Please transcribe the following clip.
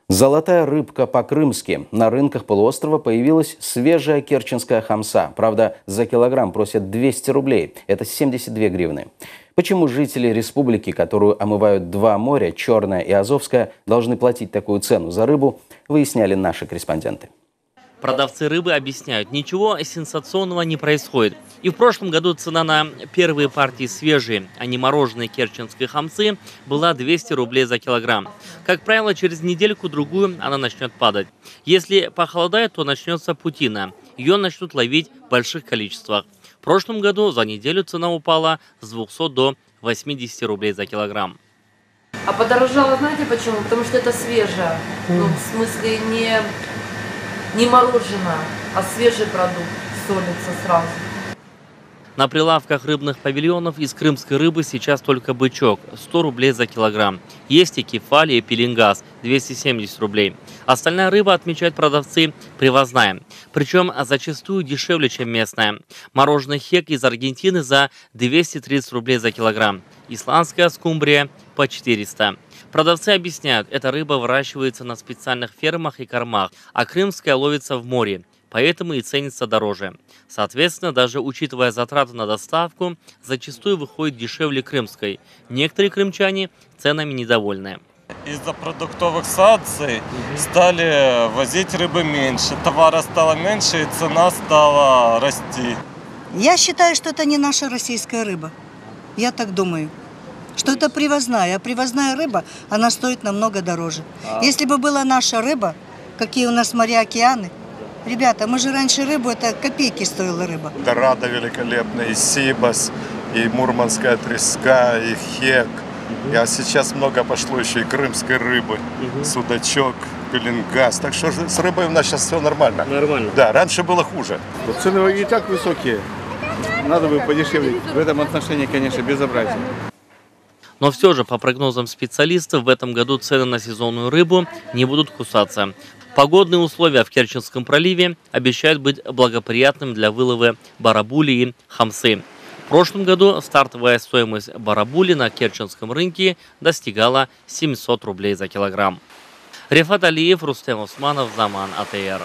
Золотая рыбка по-крымски. На рынках полуострова появилась свежая керченская хамса. Правда, за килограмм просят 200 рублей. Это 72 гривны. Почему жители республики, которую омывают два моря, Черное и Азовское, должны платить такую цену за рыбу, выясняли наши корреспонденты. Продавцы рыбы объясняют, ничего сенсационного не происходит. И в прошлом году цена на первые партии свежей, а не мороженой керченской хамсы, была 200 рублей за килограмм. Как правило, через недельку-другую она начнет падать. Если похолодает, то начнется путина. Ее начнут ловить в больших количествах. В прошлом году за неделю цена упала с 200 до 80 рублей за килограмм. А подорожало, знаете почему? Потому что это свежее. Ну, в смысле не мороженое, а свежий продукт, солится сразу. На прилавках рыбных павильонов из крымской рыбы сейчас только бычок – 100 рублей за килограмм. Есть и кефалия, и пеленгаз – 270 рублей. Остальная рыба, отмечают продавцы, привозная. Причем зачастую дешевле, чем местная. Мороженый хек из Аргентины за 230 рублей за килограмм. Исландская скумбрия – по 400. Продавцы объясняют, эта рыба выращивается на специальных фермах и кормах, а крымская ловится в море. Поэтому и ценится дороже. Соответственно, даже учитывая затраты на доставку, зачастую выходит дешевле крымской. Некоторые крымчане ценами недовольны. Из-за продуктовых санкций стали возить рыбы меньше, товара стало меньше и цена стала расти. Я считаю, что это не наша российская рыба. Я так думаю. Что это привозная, а привозная рыба, она стоит намного дороже. Если бы была наша рыба, какие у нас моря, океаны, ребята, мы же раньше рыбу, это копейки стоила рыба. Дорада великолепная, и сибас, и мурманская треска, и хек. А сейчас много пошло еще и крымской рыбы, судачок, пеленгаз. Так что с рыбой у нас сейчас все нормально. Нормально. Да, раньше было хуже. Цены и так высокие. Надо бы подешевле. В этом отношении, конечно, безобразие. Но все же, по прогнозам специалистов, в этом году цены на сезонную рыбу не будут кусаться. Погодные условия в Керченском проливе обещают быть благоприятным для вылова барабули и хамсы. В прошлом году стартовая стоимость барабули на керченском рынке достигала 700 рублей за килограмм. Рефат Алиев, Рустем Усманов, Заман АТР.